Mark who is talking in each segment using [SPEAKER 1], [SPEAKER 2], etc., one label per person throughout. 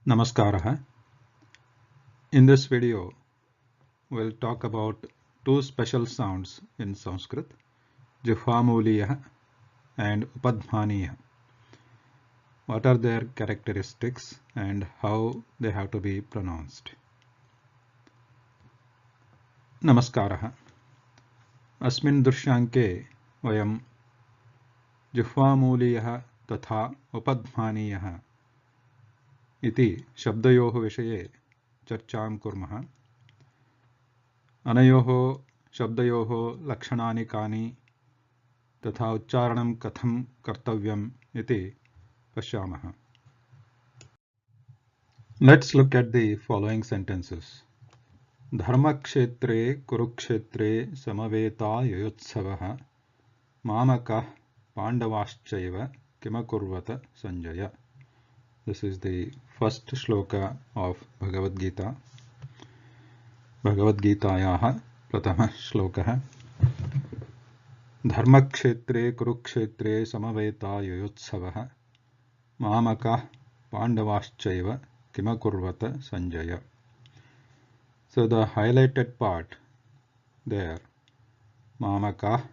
[SPEAKER 1] Namaskaraha. In this video, we'll talk about two special sounds in Sanskrit, Jihvamuliya and Upadhmaniya. What are their characteristics and how they have to be pronounced? Namaskaraha. Asmin Drshyanke vayam Jihvamuliya tatha Upadhmaniya इति शब्दयोः विषये चर्चां कुर्मः। अनयोः शब्दयोः लक्षणानि कानि तथा उच्चारणं कथं कर्तव्यम् इति पश्यामः। Let's look at the following sentences. धर्मक्षेत्रे कुरुक्षेत्रे समवेता युयुत्सवः मामकः पाण्डवाश्चैव किमकुर्वत Sanjay. This is the first shloka of Bhagavad Gita. Bhagavad Gitayaha Pratama Shlokaha. Dharmakshetre Kurukshetre Samaveta Yuyotsavaha Mamaka Pandavaschaiva Kimakurvata Sanjaya. So the highlighted part there, Mamaka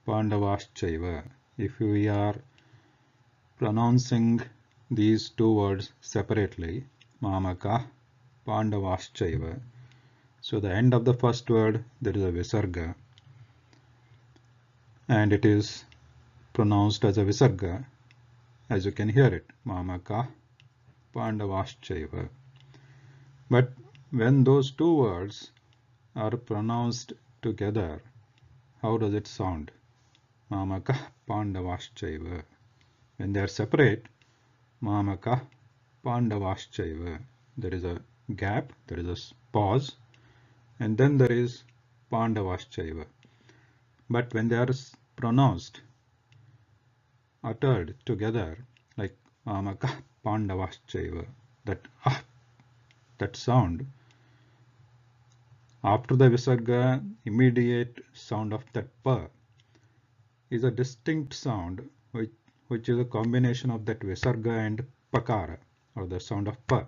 [SPEAKER 1] Pandavaschaiva. If we are pronouncing these two words separately, Mamaka Pandavaschaiva. So the end of the first word, there is a visarga, and it is pronounced as a visarga, as you can hear it, Mamaka Pandavaschaiva. But when those two words are pronounced together, how does it sound? Mamaka Pandavaschaiva. When they are separate, Mamaka Pandavaschaiva. There is a gap, there is a pause, and then there is Pandavaschaiva. But when they are pronounced, uttered together, like Mamaka Pandavaschaiva, that sound, after the visarga, immediate sound of that pa is a distinct sound which is a combination of that visarga and pakara, or the sound of pa.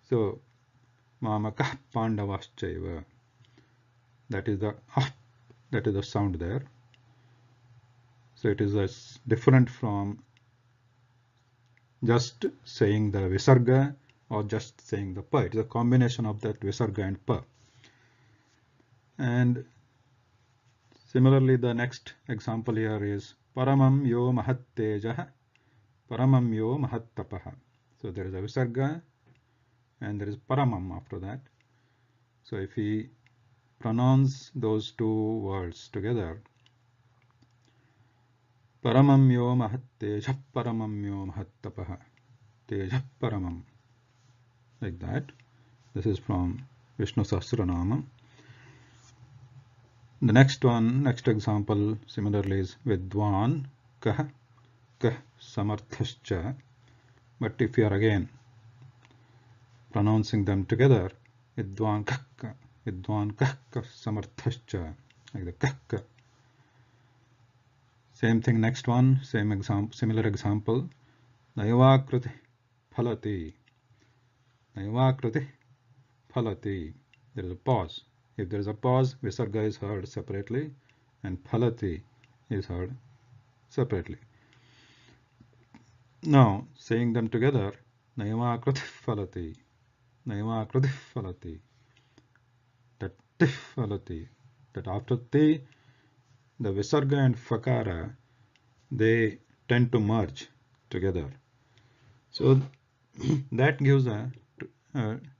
[SPEAKER 1] So, Mamaka Pandavaschaiva, that is the sound there. So it is different from just saying the visarga or just saying the pa. It is a combination of that visarga and pa. And similarly, the next example here is Paramam yo mahattejah, Paramam yo mahattapaha. So there is a visarga and there is Paramam after that. So if we pronounce those two words together, Paramam yo mahattejah, Paramam yo mahattapaha, Tejah Paramam, like that. This is from Vishnu Sahasranama. The next example similarly is Vidwan Kah Kah Samarthascha. But if you are again pronouncing them together, Vidwan Kah Kah Samarthascha, like the Kah. Same thing, next one, similar example. Naivakriti Phalati. Naivakriti Phalati. There is a pause. If there is a pause, visarga is heard separately and phalati is heard separately. Now, saying them together, Naivakriti Phalati, Naivakriti Phalati, that tif phalati, that after the visarga and fakara, they tend to merge together. So that gives a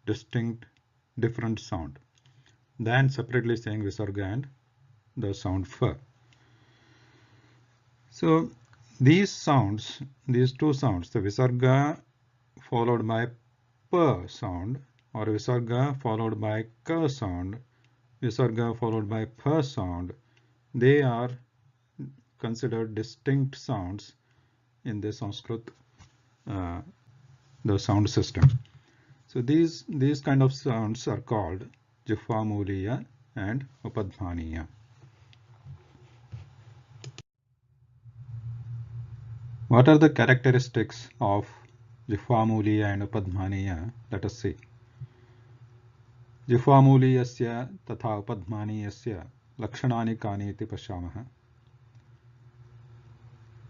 [SPEAKER 1] distinct, different sound than separately saying visarga and the sound fa. So these sounds, these two sounds, the visarga followed by pa sound, or visarga followed by ka sound, visarga followed by pa sound, they are considered distinct sounds in the Sanskrit, the sound system. So these kind of sounds are called Jihvamuliya and Upadhmaniya. What are the characteristics of Jihvamuliya and Upadhmaniya. Let us see. Jihvamuliyasya tatha Upadhmaniyasya lakshanani kani iti pashyamah.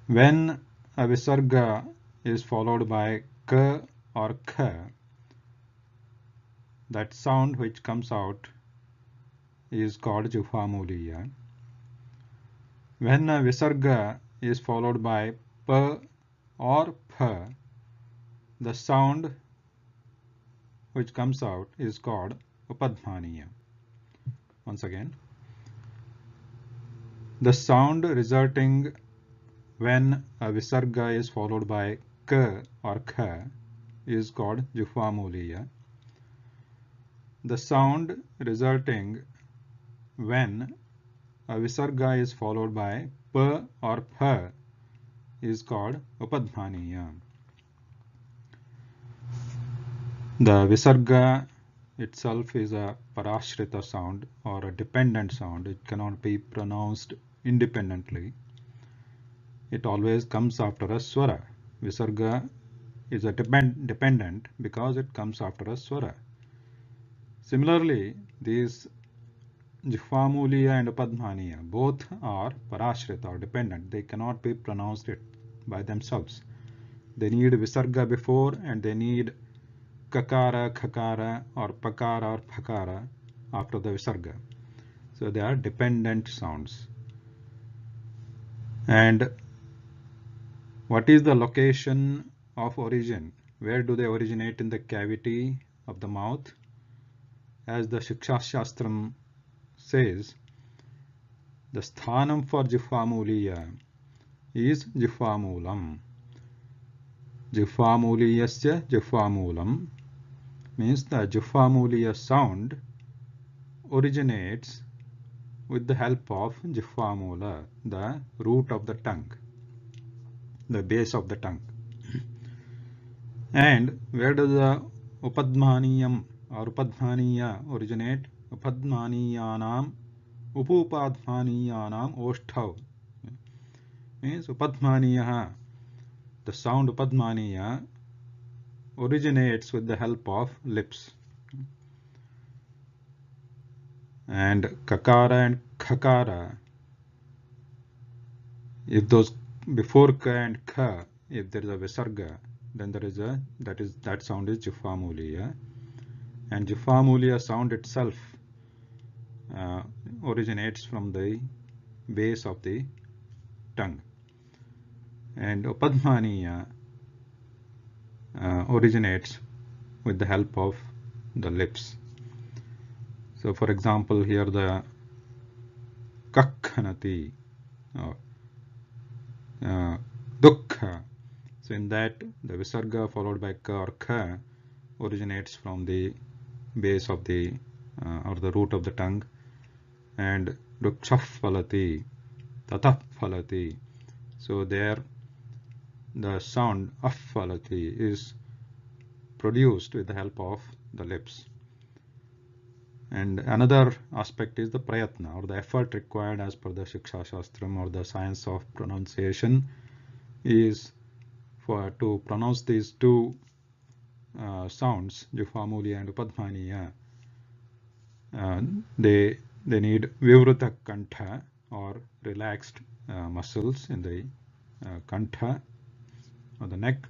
[SPEAKER 1] When a visarga is followed by k or kh, that sound which comes out is called Jihvamuliya. When a visarga is followed by p or ph, the sound which comes out is called Upadhmaniya. Once again, the sound resulting when a visarga is followed by k or kh is called Jihvamuliya. The sound resulting when a visarga is followed by p or ph is called Upadhmaniya. The visarga itself is a parashrita sound or a dependent sound. It cannot be pronounced independently. It always comes after a swara. Visarga is a dependent because it comes after a swara. Similarly, these Jihvamuliya and Upadhmaniya both are parashrita or dependent. They cannot be pronounced it by themselves. They need visarga before and they need kakara, khakara or pakara or phakara after the visarga. So they are dependent sounds. And what is the location of origin? Where do they originate in the cavity of the mouth? As the Shiksha Shastram says, the sthanam for Jihvamuliya is Jihvamulam. Jihvamuliyasya Jihvamulam means the Jihvamuliya sound originates with the help of Jihvamula, the root of the tongue, the base of the tongue. And where does the Upadhmaniyam or Upadhmaniya originate? Upadhmaniyanam Upadhmaniyanam Oshthav means Upadhmaniya. The sound Upadhmaniya originates with the help of lips. And kakara and khakara, if those before ka and kha, if there is a visarga, then there is a that sound is Jihvamuliya. And Jihvamuliya sound itself originates from the base of the tongue. And Upadhmaniya originates with the help of the lips. So for example, here the kakhanati, dukkha. So in that, the visarga followed by ka or kha originates from the base of the or the root of the tongue. And dukshaphalati, tataphalati. So there the sound affalati is produced with the help of the lips. And another aspect is the prayatna, or the effort required as per the Shiksha Shastram or the science of pronunciation is to pronounce these two sounds, Jihvamuliya and Upadhmaniya. They need vivruta kantha or relaxed muscles in the kantha or the neck.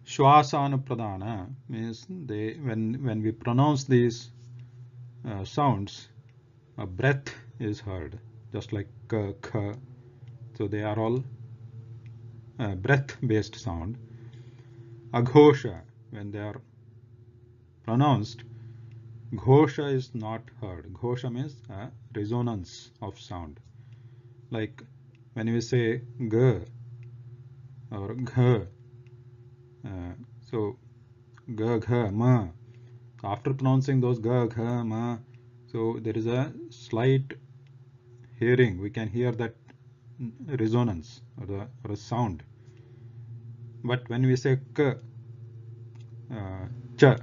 [SPEAKER 1] Shwasanupradana means when we pronounce these sounds, a breath is heard, just like ka, kha. So they are all breath-based sound. Aghosha, when they are pronounced, ghosha is not heard. Ghosha means a resonance of sound. Like when we say g or gh, so g, gh, ma. After pronouncing those g, gh, ma, so there is a slight hearing. We can hear that resonance or a sound. But when we say k, cha,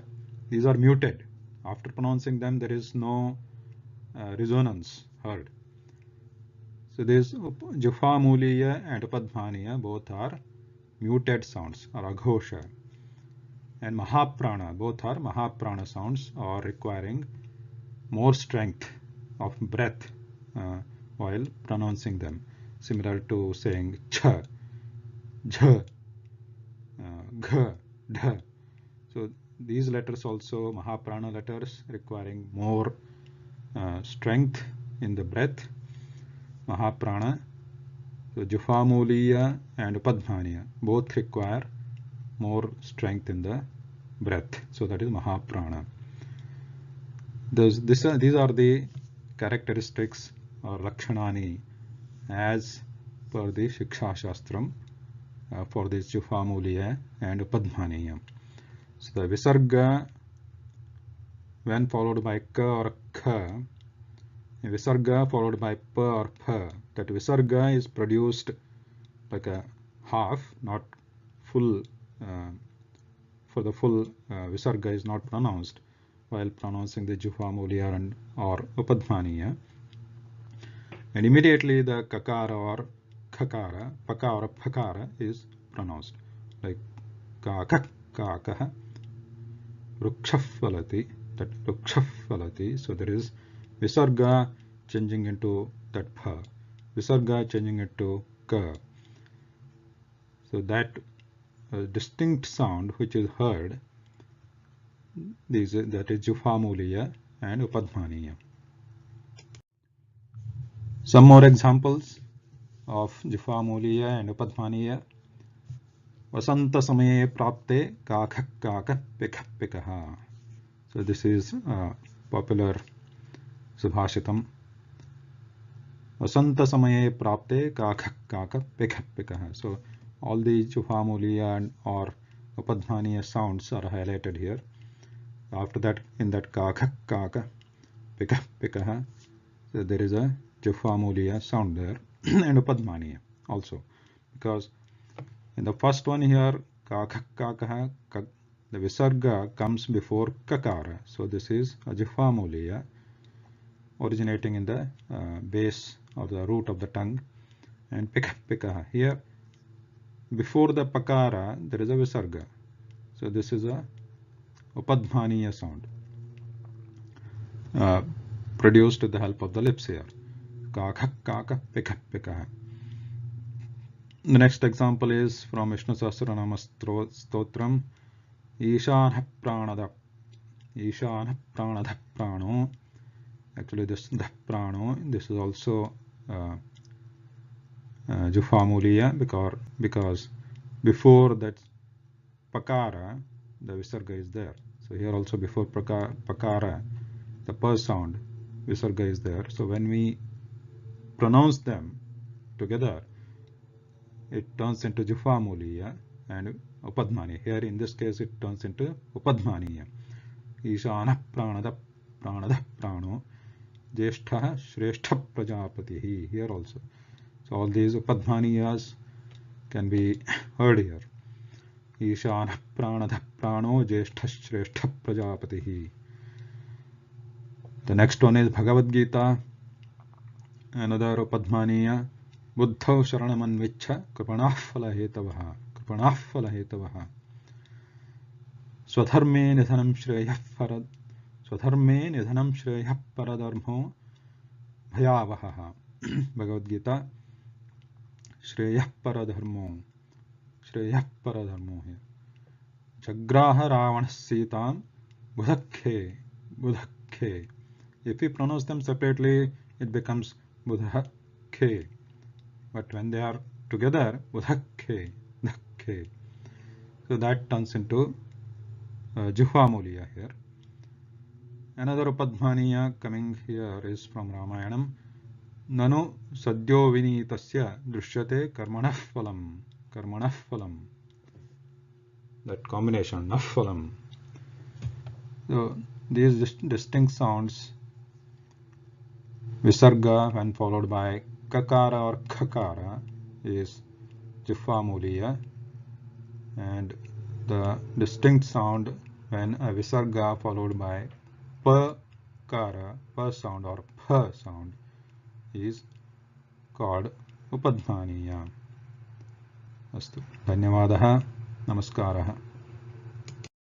[SPEAKER 1] these are muted. After pronouncing them, there is no resonance heard. So this Jihvamuliya and Upadhmaniya both are muted sounds or aghosha. And Mahaprana, both are Mahaprana sounds, are requiring more strength of breath while pronouncing them, similar to saying cha, jha, gha, dha. So these letters also Mahaprana letters requiring more strength in the breath. Mahaprana. So Jihvamuliya and Upadhmaniya both require more strength in the breath. So that is Mahaprana. These are the characteristics or Lakshanani as per the Shiksha Shastram for this Jihvamuliya and Upadhmaniya. So the Visarga, when followed by Ka or Kha, Visarga followed by Pa or Pa, that Visarga is produced like a half, not full. For the full Visarga is not pronounced while pronouncing the Jihvamuliya and or Upadhmaniya. And immediately the Kakara or Khakara, Paka or Phakara is pronounced, like Kakak, Kakaha, Rukshafalati, that Rukshafalati. So there is Visarga changing into that Pha, Visarga changing into Ka. So that distinct sound which is heard, that is Jihvamuliya and Upadhmaniya. Some more examples of Jihvamuliya and Upadhmaniya. Vasanta samaye prapte kakha kaka pikha pikaha. So this is popular Subhashitam. Vasanta samaye prapte kakha kaka pikha pikaha. So all the Jihvamuliya and or Upadhmaniya sounds are highlighted here. After that, in that Kakha Kaka Pika Pikaha, so there is a Jihvamuliya sound there and Upadhmaniya also, because in the first one here Kakha Kakaha, the Visarga comes before Kakara. So this is a Jihvamuliya originating in the base or the root of the tongue, and Pika Pikaha. Here before the Pakara there is a Visarga. So this is a Upadhmaniya sound produced with the help of the lips here. Kakha Kaka Pika Pika. The next example is from Vishnu Sahasranama Stotram. Ishanha Pranada. Ishanha Pranada Prano. Actually this Dha Prano, this is also Jihvamuliya, because before that Pakara the Visarga is there. So here also before Pakara the Pa sound Visarga is there. So when we pronounce them together, it turns into Jihvamuliya and Upadhmaniya. Here in this case it turns into Upadhmaniya. Ishana Pranada Prano Jeshtha Shrestha Prajapatihi. Here also. So all these Upadhmaniyas can be heard here. Ishana Pranada Prano Jeshtha Shrestha Prajapatihi. The next one is Bhagavad Gita. Another Upadhmaniya. Buddhau Sharamanvichha Kripanah Phala Hetavaha Swadharme Nidhanam Shreyah Paradharmo Bhayavaha. Bhagavad Gita. Shreyah Paradharmo here. Jagraha Ravana Sitam Budhakhe. If we pronounce them separately, it becomes Budhakhe. But when they are together, Budhakhe, Dhakhe. So that turns into Jihvamuliya here. Another Upadhmaniya coming here is from Ramayanam. Nanu Sadyo Vinitasya Drishyate Karmanah Phalam. That combination, Naffalam. So these distinct sounds, Visarga when followed by Kakara or Khakara is Jihvamuliya, and the distinct sound when a Visarga followed by Pakara, Pa sound or Pha sound is called Upadhmaniya. अस्तु, धन्यवादः, नमस्कारः।